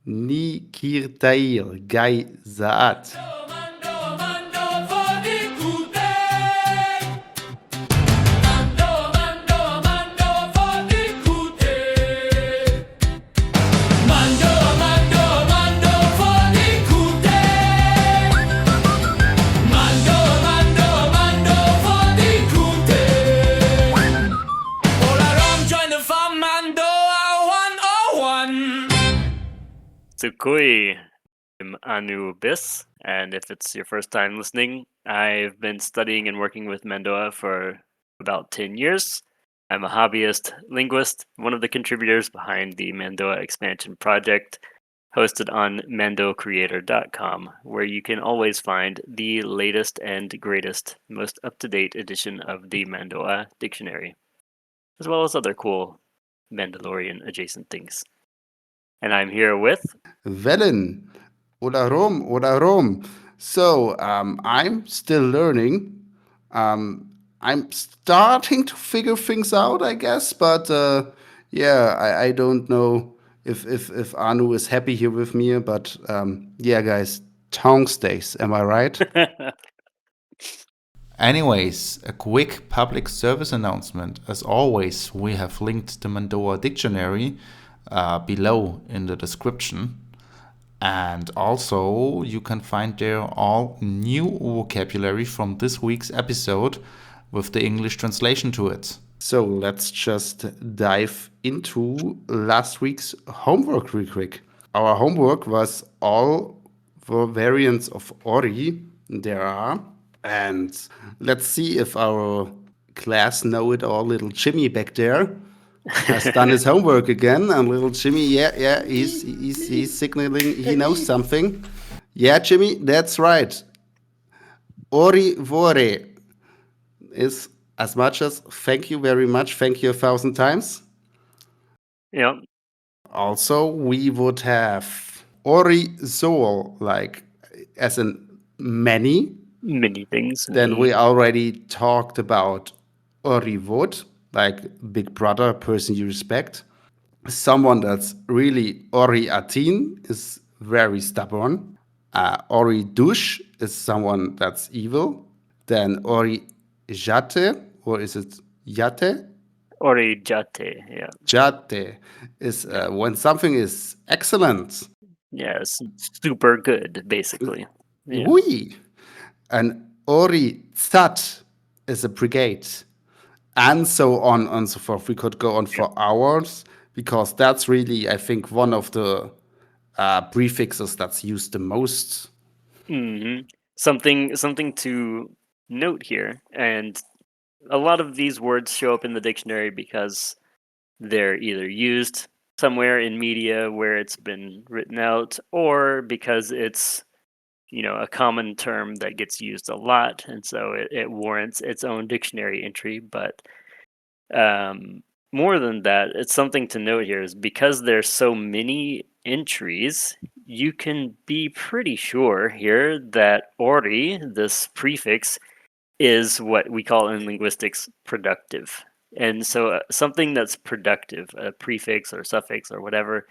ni kirtair gai zaat. Sukui. I'm Anu Bis, and if it's your first time listening, I've been studying and working with Mando'a for about 10 years. I'm a hobbyist linguist, one of the contributors behind the Mando'a expansion project, hosted on mandocreator.com, where you can always find the latest and greatest, most up-to-date edition of the Mando'a dictionary, as well as other cool Mandalorian adjacent things. And I'm here with Wellen oder Rom. So I'm still learning. I'm starting to figure things out, I guess, but yeah, I don't know if Anu is happy here with me, but yeah, guys, tongue stays. Am I right? Anyways, a quick public service announcement. As always, we have linked the Mando'a dictionary below in the description. And also, you can find there all new vocabulary from this week's episode with the English translation to it. So let's just dive into last week's homework real quick. Our homework was all the variants of Ori there are. And let's see if our class know-it-all little Jimmy back there has done his homework again. And little Jimmy, yeah, he's signaling he knows something. Yeah, Jimmy, that's right. Ori'vore is as much as thank you very much, thank you 1,000 times. Yep. Also, we would have ori'sol, like as in many. Many things. Then we already talked about ori'vore, like big brother, person you respect. Someone that's really ori'atiin is very stubborn. Ori'dush is someone that's evil. Then ori'jate, or is it yate? Ori'jate, yeah. Jate is when something is excellent. Yeah, it's super good, basically. Yeah. Oui. And ori'zat is a brigade. And so on and so forth. We could go on for hours because that's really, I think, one of the prefixes that's used the most. Mm-hmm. Something to note here, and a lot of these words show up in the dictionary because they're either used somewhere in media where it's been written out, or because it's a common term that gets used a lot, and so it warrants its own dictionary entry. But more than that, it's something to note here is because there's so many entries, you can be pretty sure here that ori, this prefix, is what we call in linguistics productive. And so something that's productive, a prefix or suffix or whatever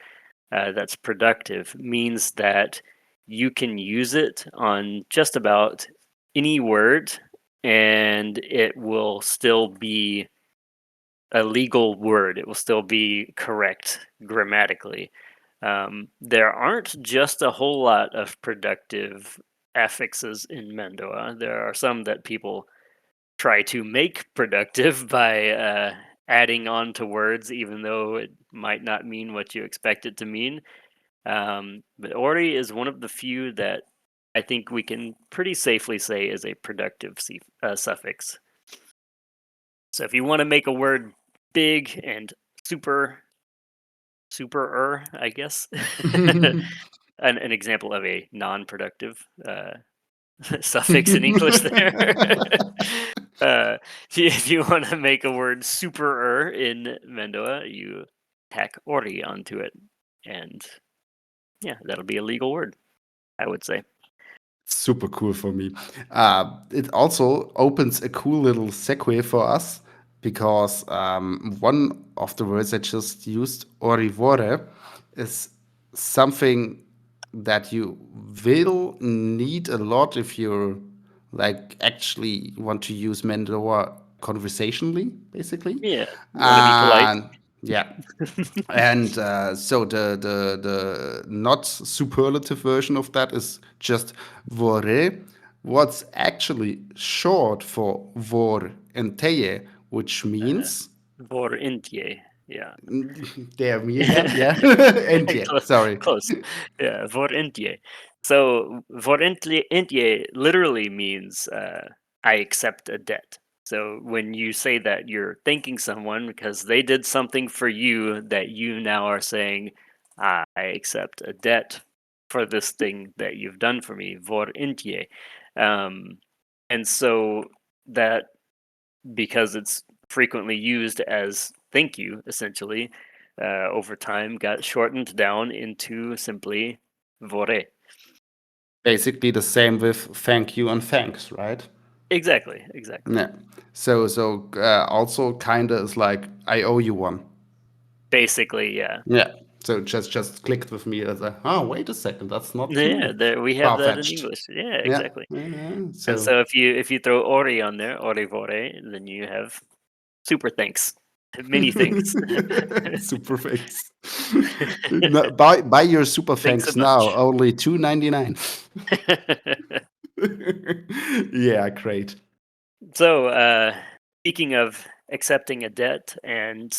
that's productive, means that you can use it on just about any word and it will still be a legal word. It will still be correct grammatically. There aren't just a whole lot of productive affixes in Mando'a. There are some that people try to make productive by adding on to words, even though it might not mean what you expect it to mean. But Ori is one of the few that I think we can pretty safely say is a productive suffix. So if you want to make a word big and super, I guess, an example of a non-productive suffix in English there. If you want to make a word super in Mando'a, you tack ori onto it. And yeah, that'll be a legal word, I would say. Super cool for me. It also opens a cool little segue for us because one of the words I just used, ori'vore, is something that you will need a lot if you're like actually want to use Mando'a conversationally, basically. Yeah, you want to be polite. And yeah, and so the not superlative version of that is just vo're, what's actually short for vo're entye, which means Vo're entye. Yeah. there me again, yeah, entye. Close, Sorry. close. Yeah, vo're entye. So vo're entye literally means I accept a debt. So when you say that, you're thanking someone because they did something for you that you now are saying, I accept a debt for this thing that you've done for me. Vo'r entye. Um, and so that, because it's frequently used as thank you, essentially, over time got shortened down into simply vo're. Basically the same with thank you and thanks, right? Exactly, exactly. Yeah. So also kind of is like I owe you one. Basically, yeah. Yeah. So just clicked with me as a wait a second, that's not Yeah, too there we have far that in fetched. English. Yeah, Yeah. exactly. Yeah. And So so if you throw ori on there, ori'vore, then you have super thanks. Many thanks. super thanks. No, buy your super Thanks a thanks now. bunch. Only $2.99. Yeah, great. So, speaking of accepting a debt and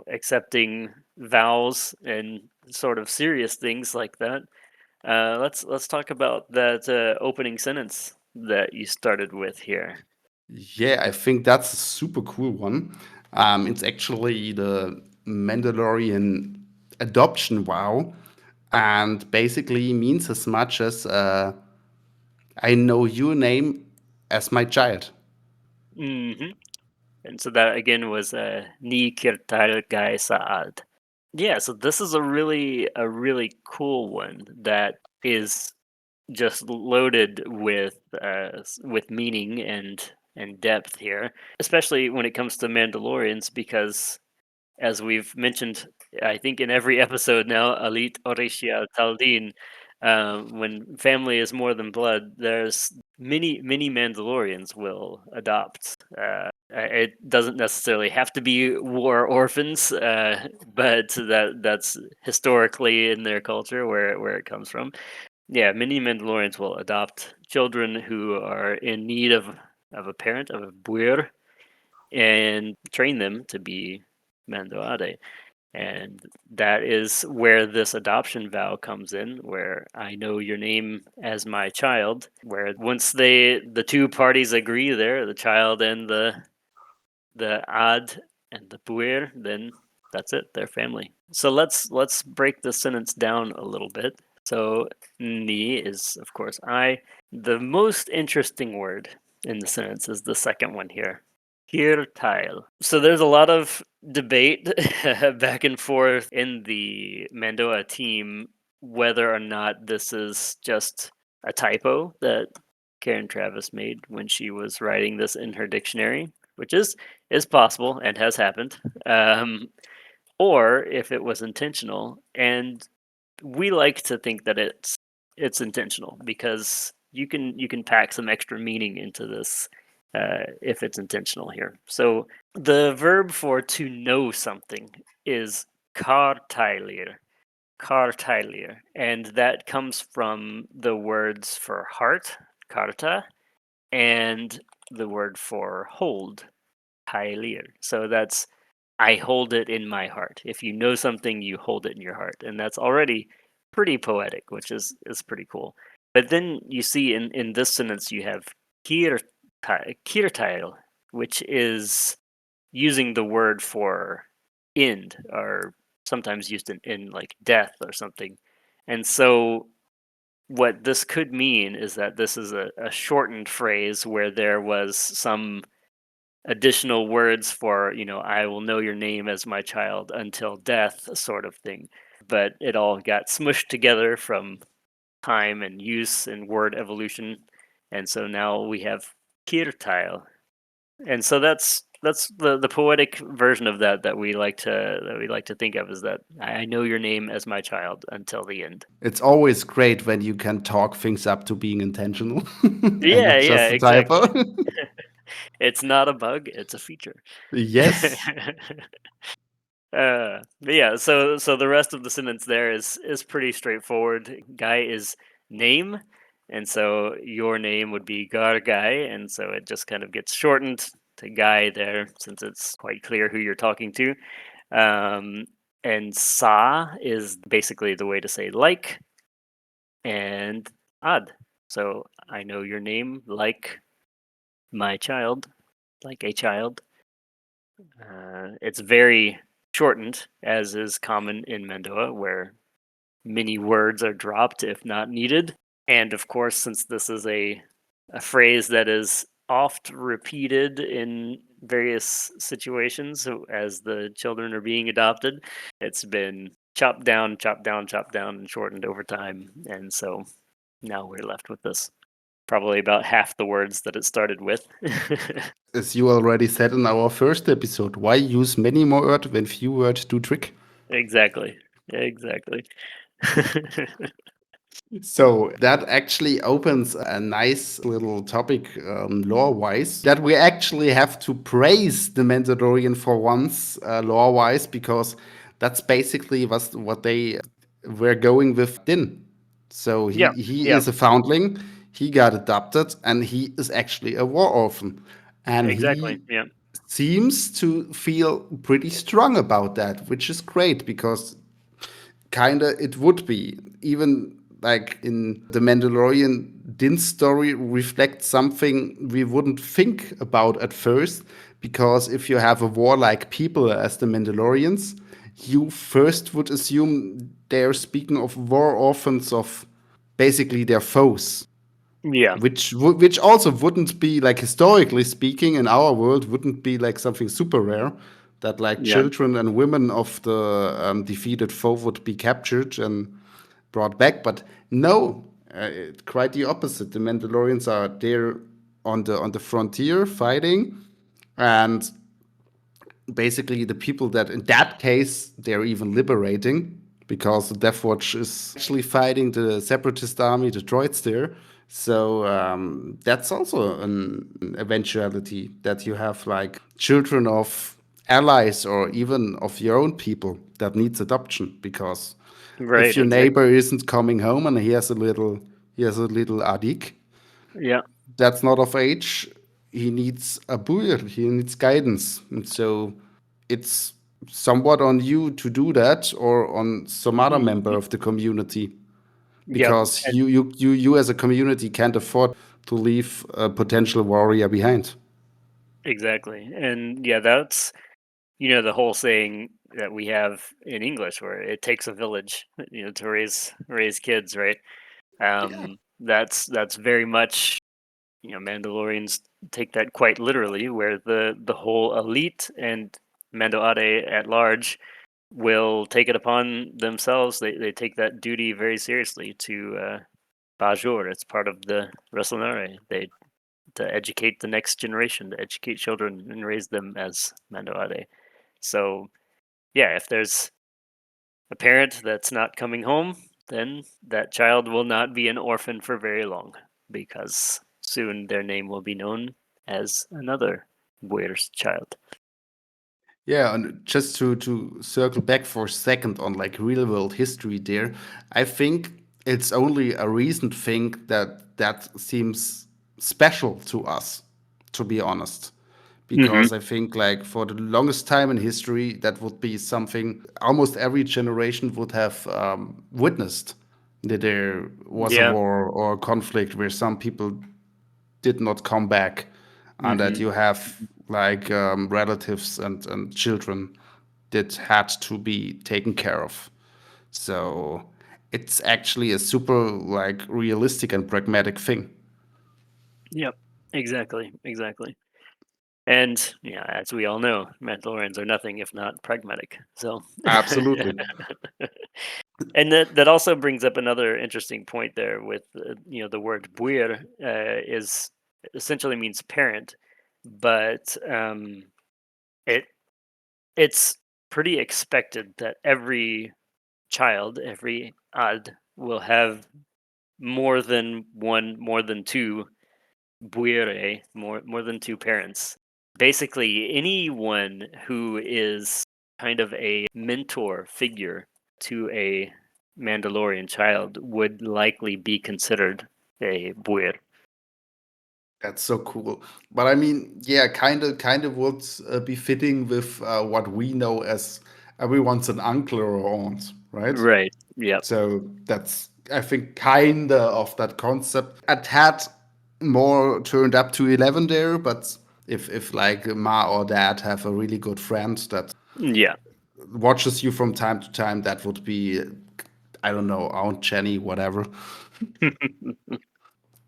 accepting vows and sort of serious things like that, let's talk about that opening sentence that you started with here. Yeah, I think that's a super cool one. It's actually the Mandalorian adoption vow, and basically means as much as I know your name as my child. hmm And so that again was ni kirtal gai saad. Yeah, so this is a really cool one that is just loaded with meaning and depth here, especially when it comes to Mandalorians, because as we've mentioned, I think in every episode now, Alit Orishia Taldin, when family is more than blood, there's many Mandalorians will adopt. It doesn't necessarily have to be war orphans, but that's historically in their culture where it comes from. Yeah, many Mandalorians will adopt children who are in need of a parent, of a buir, and train them to be Mando'ade. And that is where this adoption vow comes in, where I know your name as my child, where once the two parties agree there, the child and the ad and the buir, then that's it, they're family. So let's break the sentence down a little bit. So ni is of course I. The most interesting word in the sentence is the second one here. Hirtile. So there's a lot of debate back and forth in the Mando'a team whether or not this is just a typo that Karen Travis made when she was writing this in her dictionary, which is possible and has happened, or if it was intentional. And we like to think that it's intentional because you can pack some extra meaning into this if it's intentional here. So the verb for to know something is kartailir, kartailir, and that comes from the words for heart, karta, and the word for hold, tailir. So that's I hold it in my heart. If you know something, you hold it in your heart, and that's already pretty poetic, which is pretty cool. But then you see in this sentence you have kirtail, which is using the word for end, or sometimes used in like death or something. And so what this could mean is that this is a shortened phrase where there was some additional words for, I will know your name as my child until death, sort of thing. But it all got smushed together from time and use and word evolution. And so now we have kirtile. And so that's That's the poetic version of that we like to think of, is that I know your name as my child until the end. It's always great when you can talk things up to being intentional and Yeah, not yeah, just a typo. exactly. It's not a bug, it's a feature. Yes. But yeah, so the rest of the sentence there is pretty straightforward. Guy is name, and so your name would be Gar Guy, and so it just kind of gets shortened to Guy there, since it's quite clear who you're talking to. And Sa is basically the way to say like, and Ad. So I know your name like my child, like a child. It's very shortened, as is common in Mando'a, where many words are dropped if not needed. And of course, since this is a phrase that is oft repeated in various situations as the children are being adopted, it's been chopped down, chopped down, chopped down, and shortened over time. And so now we're left with this. Probably about half the words that it started with. As you already said in our first episode, why use many more words when few words do trick? Exactly. Exactly. So that actually opens a nice little topic lore-wise, that we actually have to praise the Mandalorian for once lore-wise, because that's basically what they were going with Din. So Yeah. he Yeah. is a foundling, he got adopted, and he is actually a war orphan. And Exactly. he Yeah. seems to feel pretty strong about that, which is great because kinda it would be. Even like in the Mandalorian, Din's story reflects something we wouldn't think about at first, because if you have a warlike people as the Mandalorians, you first would assume they're speaking of war orphans of basically their foes, Yeah. which also wouldn't be like, historically speaking, in our world, wouldn't be like something super rare, that like Yeah. children and women of the defeated foe would be captured and brought back. But no, quite the opposite. The Mandalorians are there on the frontier fighting, and basically the people that in that case they're even liberating, because the Death Watch is actually fighting the separatist army, the droids there. So that's also an eventuality, that you have like children of allies or even of your own people that needs adoption, because if Right. your Exactly. neighbor isn't coming home and he has a little adiik Yeah. that's not of age, he needs a buir, he needs guidance. And so it's somewhat on you to do that, or on some other member Mhm. of the community, Yep. because And you as a community can't afford to leave a potential warrior behind. exactly. And yeah, that's the whole saying that we have in English, where it takes a village, to raise kids, right? Yeah. That's very much, Mandalorians take that quite literally, where the whole elite and Mando'ade at large will take it upon themselves. They take that duty very seriously to Bajor. It's part of the Wrestlernare. They to educate the next generation, to educate children and raise them as Mando'ade. So yeah, if there's a parent that's not coming home, then that child will not be an orphan for very long, because soon their name will be known as another Buir's child. Yeah, and just to circle back for a second on like real world history there, I think it's only a recent thing that seems special to us, to be honest. Mm-hmm. Because I think like for the longest time in history, that would be something almost every generation would have witnessed, that there was a Yeah. war or a conflict where some people did not come back, and that Mm-hmm. you have like relatives and children that had to be taken care of. So it's actually a super like realistic and pragmatic thing. Yep. Exactly. Exactly. And yeah, as we all know, Mandalorians are nothing if not pragmatic. So, Absolutely. and that also brings up another interesting point there with the word buir is essentially means parent, but it it's pretty expected that every child, every ad will have more than two buire, more than two parents. Basically, anyone who is kind of a mentor figure to a Mandalorian child would likely be considered a buir. That's so cool. But I mean, yeah, kind of would be fitting with what we know as everyone's an uncle or aunt, right? Right. Yep. So that's, I think, kind of that concept. A tad more turned up to 11 there, but if like ma or dad have a really good friend that Yeah. watches you from time to time, that would be, I don't know, Aunt Jenny, whatever.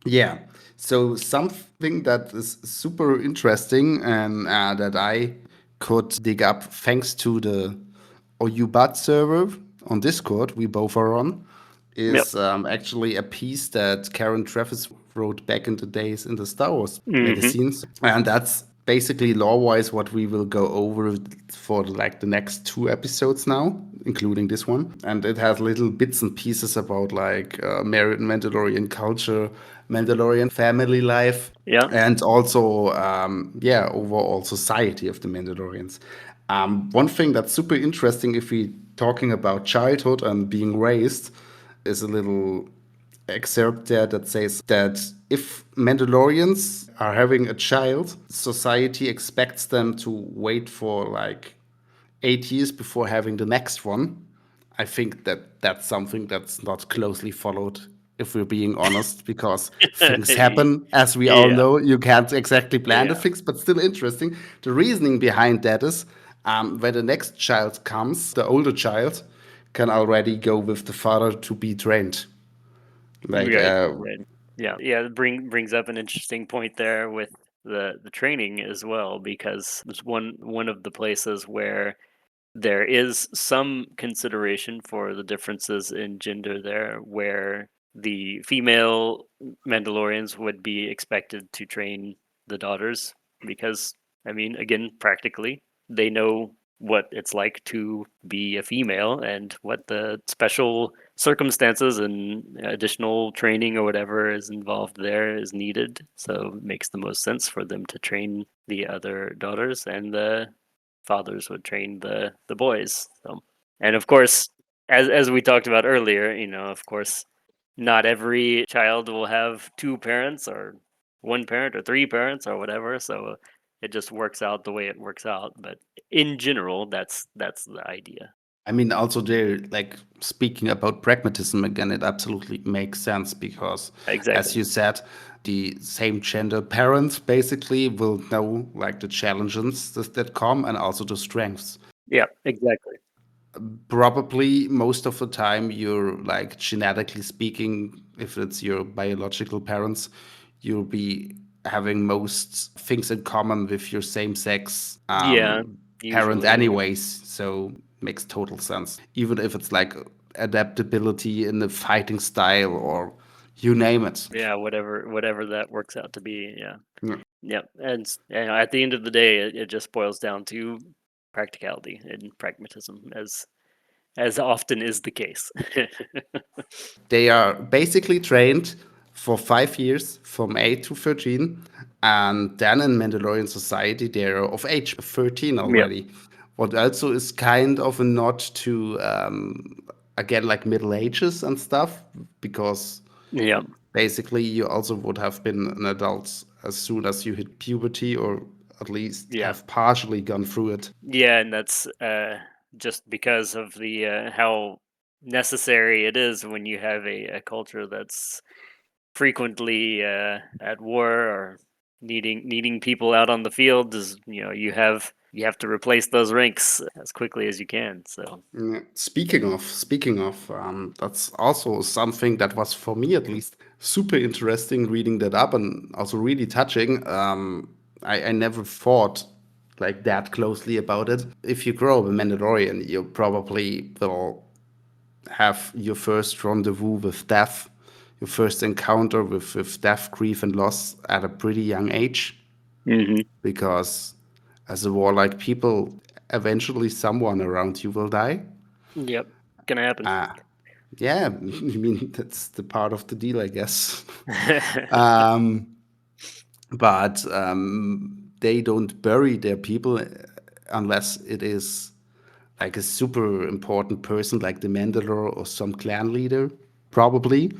Yeah. So something that is super interesting and that I could dig up thanks to the OUBAT server on Discord we both are on Yep. is actually a piece that Karen Travis wrote back in the days in the Star Wars Hmm. magazines, and that's basically lore-wise what we will go over for like the next two episodes now, including this one. And it has little bits and pieces about like Mandalorian culture, Mandalorian family life, Yeah. and also yeah, overall society of the Mandalorians. One thing that's super interesting if we talking about childhood and being raised is a little excerpt there that says that if Mandalorians are having a child, society expects them to wait for like 8 years before having the next one. I think that that's something that's not closely followed, if we're being honest, because things happen, as we all Yeah. know. You can't exactly plan the Yeah. things, but still interesting. The reasoning behind that is when the next child comes, the older child can already go with the father to be trained. Like, Right. Right. Yeah. Yeah. It brings up an interesting point there with the training as well, because it's one of the places where there is some consideration for the differences in gender there, where the female Mandalorians would be expected to train the daughters because, I mean, again, practically, they know what it's like to be a female and what the special circumstances and additional training or whatever is involved there is needed. So it makes the most sense for them to train the other daughters, and the fathers would train the boys. So, and of course, as we talked about earlier, of course, not every child will have two parents or one parent or three parents or whatever. So it just works out the way it works out. But in general, that's the idea. I mean, also there, like speaking about pragmatism again, it absolutely makes sense because, as Exactly. you said, the same gender parents basically will know like the challenges that come and also the strengths. Yeah. Exactly. Probably most of the time, you're like genetically speaking, if it's your biological parents, you'll be having most things in common with your same sex Yeah. parent Usually. anyways, so makes total sense, even if it's like adaptability in the fighting style or you name it. Yeah. Whatever that works out to be. Yeah. Yeah. Yeah. And at the end of the day, it just boils down to practicality and pragmatism, as often is the case. They are basically trained for 5 years from 8 to 13, and then in Mandalorian society they're of age 13 Yep. already. What also is kind of a nod to again like Middle Ages and stuff, because Yep. basically you also would have been an adult as soon as you hit puberty, or at least Yeah. have partially gone through it. Yeah, and that's just because of the how necessary it is when you have a culture that's frequently at war or needing people out on the field. Is you have to replace those ranks as quickly as you can. So Yeah. Speaking of, that's also something that was for me at least super interesting reading that up and also really touching. I never thought like that closely about it. If you grow up a Mandalorian, you probably will have your first rendezvous with death, your first encounter with death, grief, and loss at a pretty young age, hmm because as a warlike people, eventually someone around you will die. Yep, gonna happen. Yeah, I mean, that's the part of the deal, I guess. um, but they don't bury their people unless it is like a super important person, like the Mandalore or some clan leader, probably.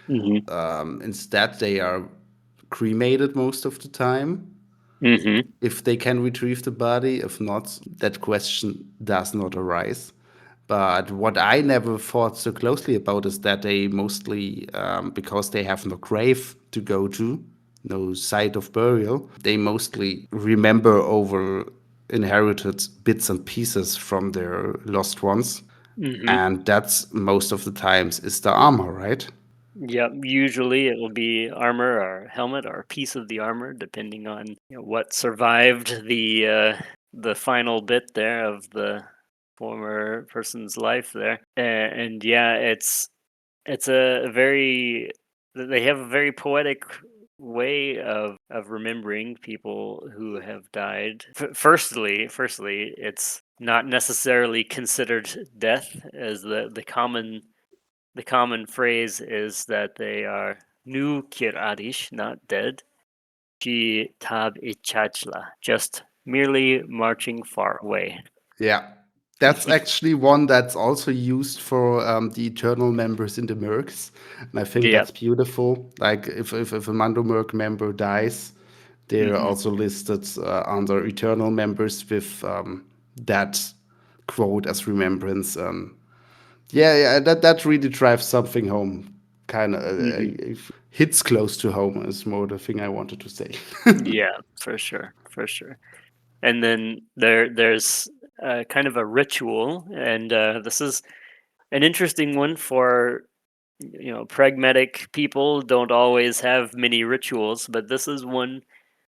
Instead, they are cremated most of the time if they can retrieve the body. If not, that question does not arise. But what I never thought so closely about is that they mostly, because they have no grave to go to, no site of burial, they mostly remember over inherited bits and pieces from their lost ones. And that's most of the times is the armor, right? Yep, usually it will be armor or helmet or a piece of the armor, depending on what survived the final bit there of the former person's life there. And yeah, it's a very they have a very poetic way of remembering people who have died. Firstly, it's not necessarily considered death, as the common phrase is that they are nu kir adish, not dead. Ki tab ichachla, just merely marching far away. Yeah. That's actually one that's also used for the eternal members in the Mercs. And I think Yep. that's beautiful. Like if a Mando Merc member dies, they're also listed under eternal members with that quote as remembrance. Yeah, that really drives something home. Kind of hits close to home is more the thing I wanted to say. Yeah, for sure, for sure. And then there's kind of a ritual, and this is an interesting one for pragmatic people. Don't always have many rituals, but this is one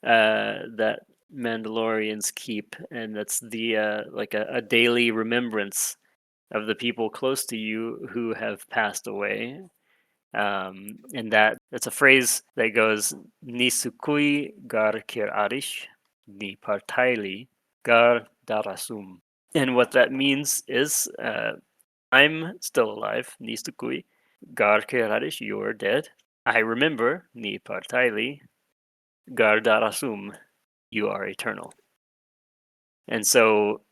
that Mandalorians keep, and that's the like a daily remembrance of the people close to you who have passed away. And that's a phrase that goes Ni sukui gar kir arish, ni partaili gar darasum. And what that means is I'm still alive, ni sukui gar kir arish, you're dead. I remember, ni partaili gar darasum, you are eternal. And so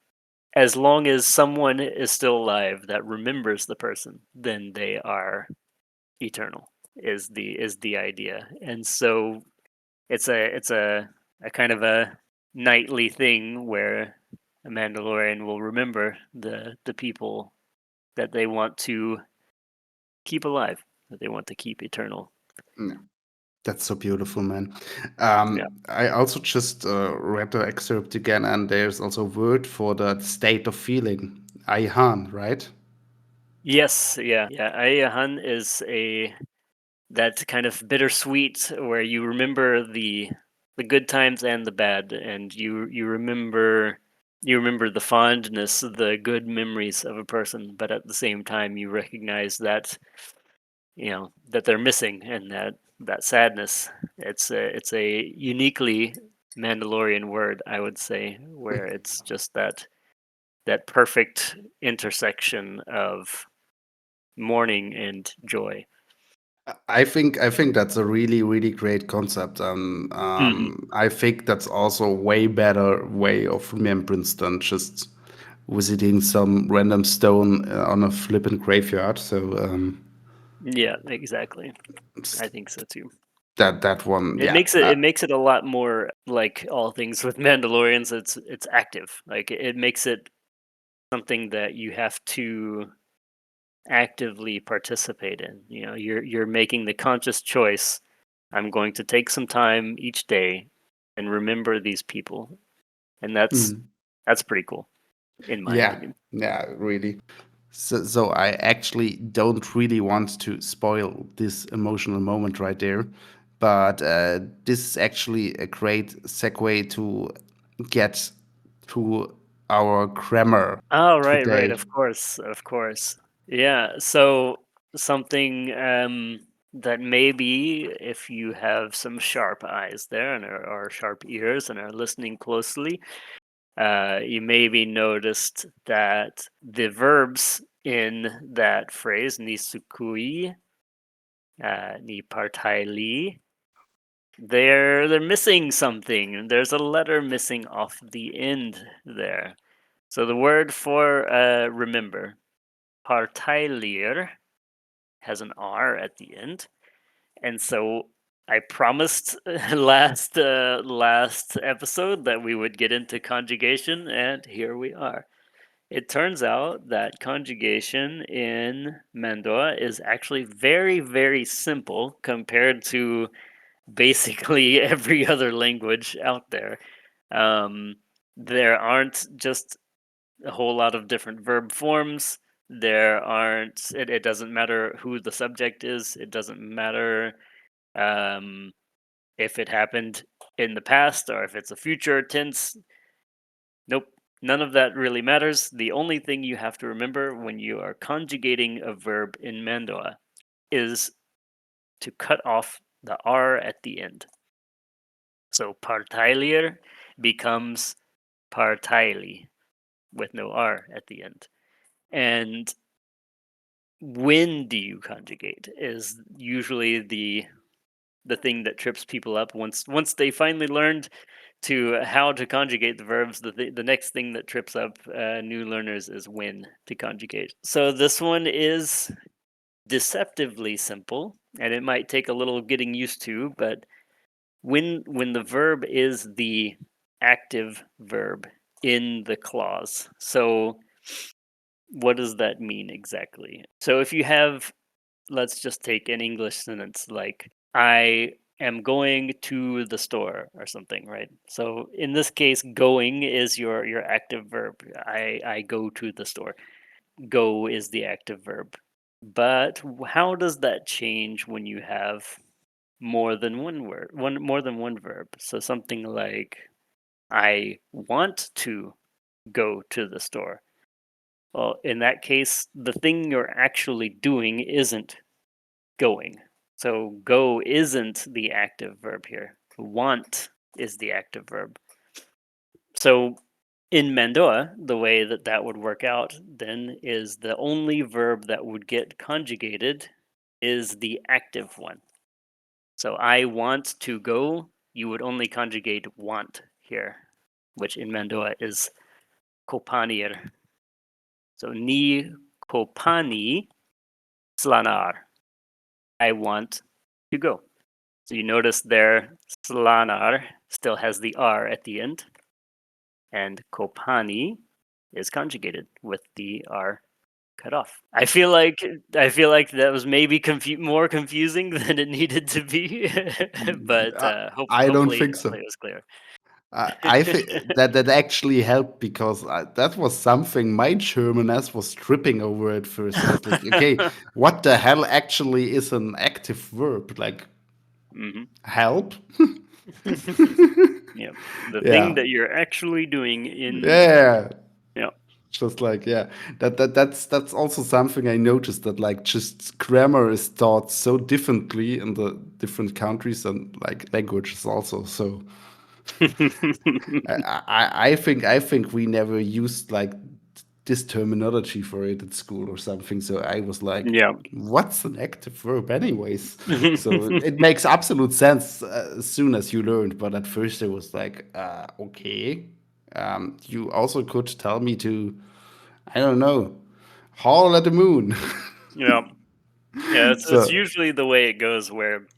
as long as someone is still alive that remembers the person, then they are eternal is the idea. And so it's a kind of a nightly thing where a Mandalorian will remember the people that they want to keep alive, that they want to keep eternal. That's so beautiful, man. Yeah. I also just read the excerpt again, and there's also a word for the state of feeling. Aihan, right? Yes, yeah. Yeah. Ayahan is that kind of bittersweet where you remember the good times and the bad, and you remember the fondness, the good memories of a person, but at the same time you recognize that that they're missing, and that sadness. It's a uniquely Mandalorian word, I would say, where it's just that perfect intersection of mourning and joy. I think that's a really really great concept. I think that's also a way better way of remembrance than just visiting some random stone on a flippant graveyard. So Yeah, exactly. I think so too. that one, It yeah. makes it a lot more like all things with Mandalorians. It's active. Like it makes it something that you have to actively participate in. You're making the conscious choice. I'm going to take some time each day and remember these people, and that's pretty cool, in my Yeah, opinion. yeah, really. So I actually don't really want to spoil this emotional moment right there, but this is actually a great segue to get to our grammar Oh, right. today. Of course, of course. Yeah. So something that maybe if you have some sharp eyes there and or sharp ears and are listening closely, You maybe noticed that the verbs in that phrase, ni sukui, ni partaili, they're missing something. There's a letter missing off the end there. So the word for remember, partailir, has an R at the end. And so I promised last episode that we would get into conjugation, and here we are. It turns out that conjugation in Mando'a is actually very, very simple compared to basically every other language out there. There aren't just a whole lot of different verb forms. There aren't. It doesn't matter who the subject is. It doesn't matter if it happened in the past or if it's a future tense. Nope. None of that really matters. The only thing you have to remember when you are conjugating a verb in Mando'a is to cut off the R at the end. So partailir becomes partaili with no R at the end. And when do you conjugate is usually the thing that trips people up. Once they finally learned to how to conjugate the verbs, the next thing that trips up new learners is when to conjugate. So this one is deceptively simple, and it might take a little getting used to, but when the verb is the active verb in the clause. So what does that mean exactly? So if you have, let's just take an English sentence like, I am going to the store or something, right? So in this case, going is your active verb. I go to the store. Go is the active verb. But how does that change when you have more than one word, more than one verb? So something like, I want to go to the store. Well, in that case, the thing you're actually doing isn't going. So go isn't the active verb here. Want is the active verb. So in Mando'a, the way that would work out then is the only verb that would get conjugated is the active one. So I want to go, you would only conjugate want here, which in Mando'a is kopanir. So ni kopani slanar. I want to go. So you notice there, slanar still has the R at the end, and kopani is conjugated with the R cut off. I feel like that was maybe more confusing than it needed to be, but I don't hopefully think so. it was clear. I think that actually helped because that was something my German ass was tripping over at first. I was like, okay, what the hell actually is an active verb? Like, help? Yeah, the thing Yeah. that you're actually doing in Yeah. yeah. Just like, yeah, that's also something I noticed that like just grammar is taught so differently in the different countries and like languages also. So I think we never used like this terminology for it at school or something. So I was like, Yeah. what's an active verb, anyways? So it makes absolute sense as soon as you learned. But at first it was like, okay, you also could tell me to, I don't know, haul at the moon. Yeah. Yeah, it's So usually the way it goes where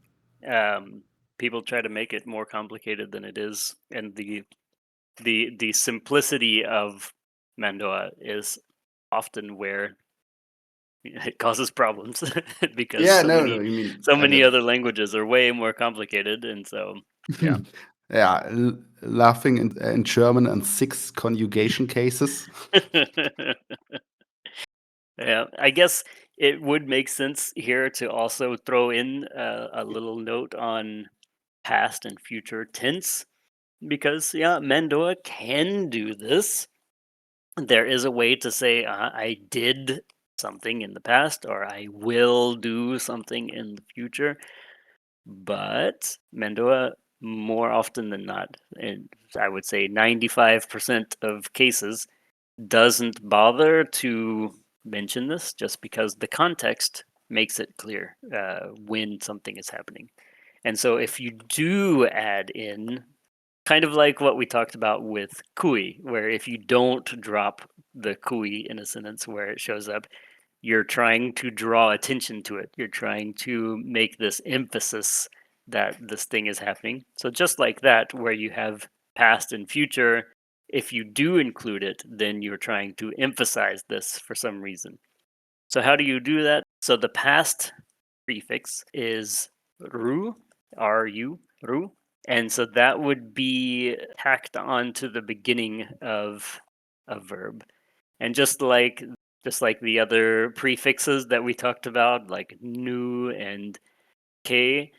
people try to make it more complicated than it is, and the simplicity of Mando'a is often where it causes problems because yeah, no, you mean so I many get. other languages are way more complicated, and so yeah. Yeah, laughing in German and 6 conjugation cases. Yeah, I guess it would make sense here to also throw in a little note on past and future tense because, yeah, Mando'a can do this. There is a way to say, I did something in the past or I will do something in the future. But Mando'a more often than not, and I would say 95% of cases, doesn't bother to mention this just because the context makes it clear when something is happening. And so if you do add in, kind of like what we talked about with kui, where if you don't drop the kui in a sentence where it shows up, you're trying to draw attention to it. You're trying to make this emphasis that this thing is happening. So just like that, where you have past and future, if you do include it, then you're trying to emphasize this for some reason. So how do you do that? So the past prefix is ru, ru, ru. And so that would be tacked on to the beginning of a verb. And just like the other prefixes that we talked about, like nu and k,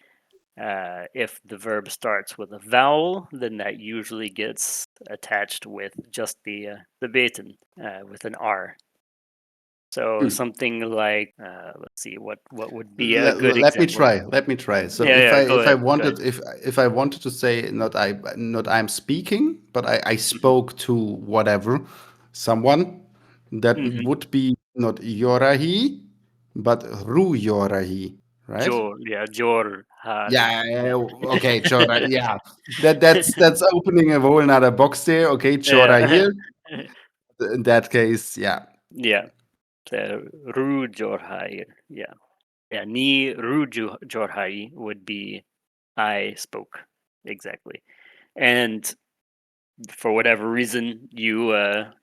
if the verb starts with a vowel, then that usually gets attached with just the beten, with an r. So something like, let's see, what would be a good Let me example? try. Let me try. So Yeah, go if I ahead. Go wanted ahead. if I wanted to say not I'm speaking, but I spoke to whatever someone, that Mm-hmm. would be not yorahi, but ru yorahi, right? Jor hari. Yeah, okay, chora. Yeah, that's opening a whole another box there. Okay, chora Yeah. here. In that case, yeah. Yeah. So ru jorhai. Yeah. Yeah. Ni ru jorhai would be I spoke. Exactly. And for whatever reason, you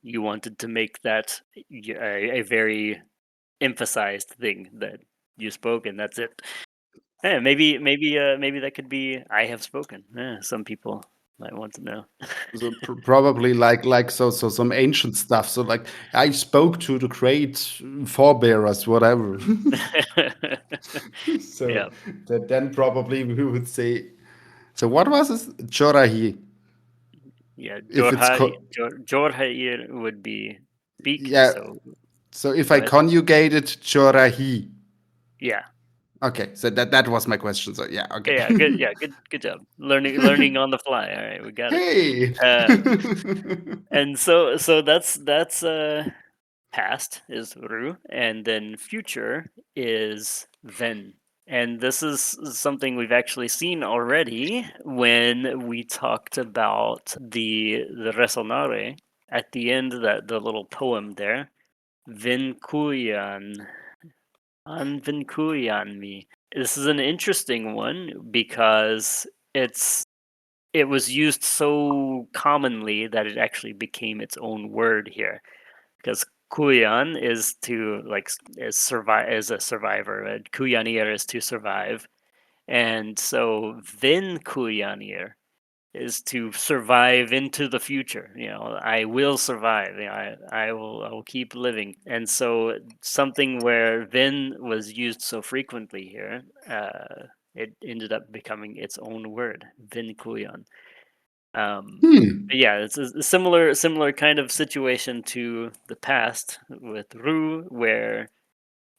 wanted to make that a very emphasized thing that you spoke, and that's it. Yeah, maybe that could be I have spoken. Yeah, some people might want to know. So probably so some ancient stuff. So like I spoke to the great forebearers, whatever. So Yeah, that then probably we would say. So what was this? Chorahi. yeah. If it's Jorhair would be speak. yeah. So So if go I ahead. conjugated chorahi. Yeah, Okay. So that was my question. So yeah. Okay. yeah. Good. Yeah, good job. Learning on the fly. All right, we got it. Hey. And so that's past is ru, and then future is ven. And this is something we've actually seen already when we talked about the resonare at the end, that the little poem there. Vinkuyan an vinkuyan me. This is an interesting one because it was used so commonly that it actually became its own word here. Because kuyan is to is a survivor. Kuyanir is to survive, and so vin kuyanir is to survive into the future. I will survive. I will keep living. And so something where vin was used so frequently here, it ended up becoming its own word, vin kuyan. Hmm. But yeah, it's a similar kind of situation to the past with ru, where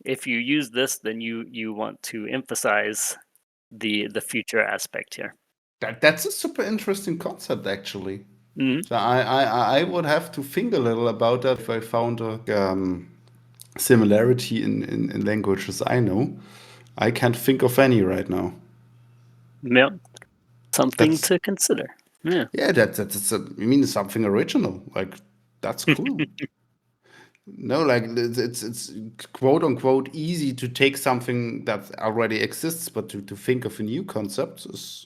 if you use this, then you want to emphasize the future aspect here. That's a super interesting concept, actually. Hmm. So I would have to think a little about that if I found a similarity in languages I know. I can't think of any right now. Yeah, something That's to consider. Yeah. yeah, you mean something original. Like that's cool. No, like it's quote unquote easy to take something that already exists, but to think of a new concept is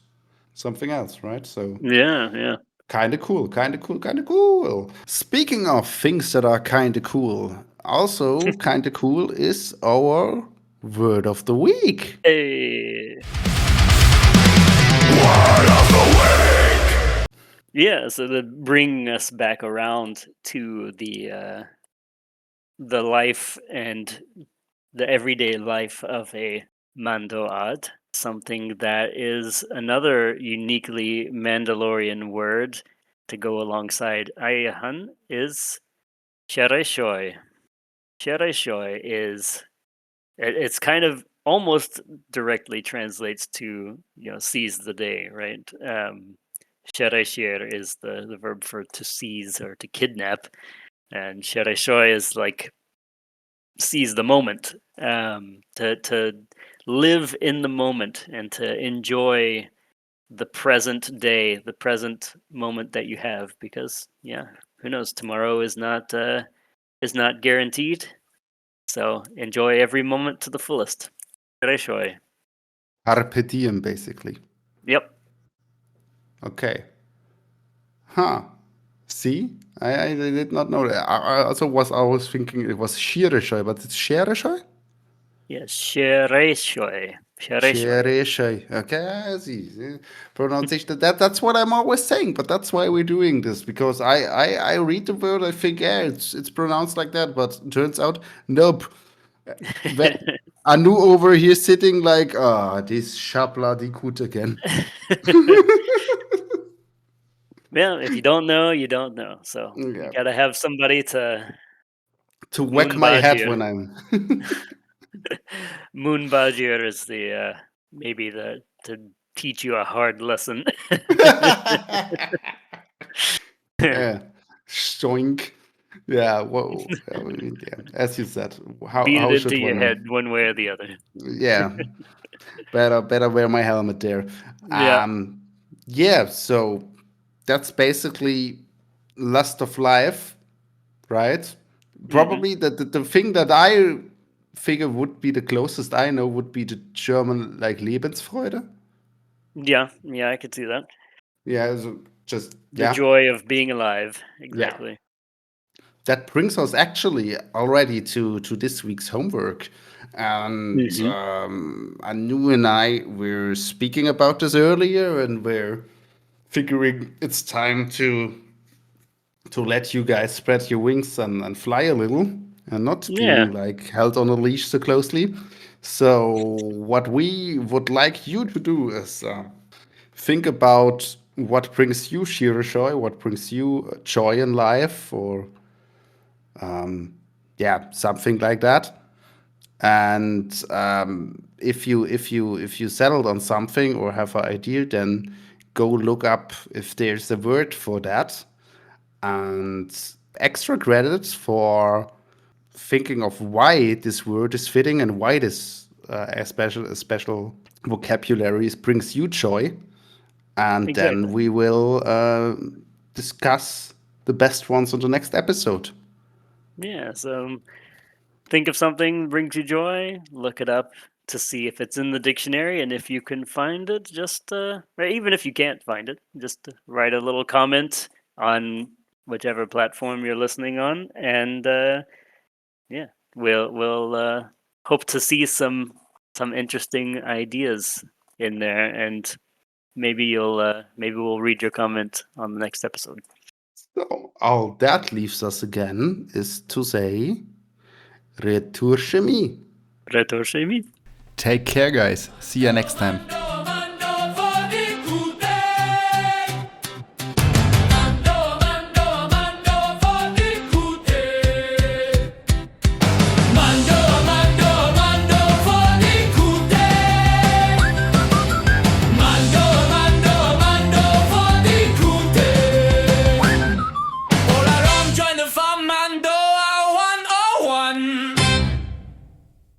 something else, right? So Yeah. kind of cool, kind of cool, kind of cool. Speaking of things that are kind of cool, also kind of cool is our word of the week. Hey. Yeah, so to bring us back around to the life and the everyday life of a Mando'ade, something that is another uniquely Mandalorian word to go alongside Ayahan is Shereshoy. Shereshoy is it's kind of almost directly translates to, seize the day, right? Shereshoy is the verb for to seize or to kidnap, and Shereshoy is like seize the moment, to live in the moment and to enjoy the present day, the present moment that you have, because who knows, tomorrow is not guaranteed. So enjoy every moment to the fullest. Shereshoy. Carpe diem, basically. Yep. Okay. Huh. See? I did not know that. I also was always thinking it was Shereshoy, but it's Shereshoy? Yes, Shereshoy. Shereshoy. Okay, I see. Pronunciation. That's what I'm always saying, but that's why we're doing this, because I read the word, I think, yeah, it's pronounced like that, but turns out, nope. Anu over here sitting like, this Shabla Dikut again. Well, if you don't know, you don't know. So you Yeah. gotta have somebody to To whack my head Moonbajir. when I'm. Moonbajir is the maybe the to teach you a hard lesson. Yeah. Stoink. Yeah. Whoa. Yeah. As you said, Beat it how into should your one? head one way or the other. Yeah. Better wear my helmet there. Yeah. Yeah. So that's basically lust of life, right? Probably the thing that I figure would be the closest I know would be the German like Lebensfreude. Yeah, I could see that. Yeah, so just The joy of being alive. yeah. Exactly. That brings us actually already to this week's homework, and Anu and I were speaking about this earlier, and we're figuring it's time to let you guys spread your wings and fly a little, and not Yeah. being like held on a leash so closely. So what we would like you to do is think about what brings you Shereshoy, what brings you joy in life, or yeah, something like that. And if you settled on something or have an idea, then go look up if there's a word for that. And extra credits for thinking of why this word is fitting and why this a special vocabulary brings you joy. And then Exactly. we will discuss the best ones on the next episode. Yeah. So think of something brings you joy, look it up to see if it's in the dictionary, and if you can find it, just or even if you can't find it, just write a little comment on whichever platform you're listening on, and yeah, we'll hope to see some interesting ideas in there, and maybe we'll read your comment on the next episode. So all that leaves us again is to say, retour chez me. Retour chez mi. Take care, guys. See you next time.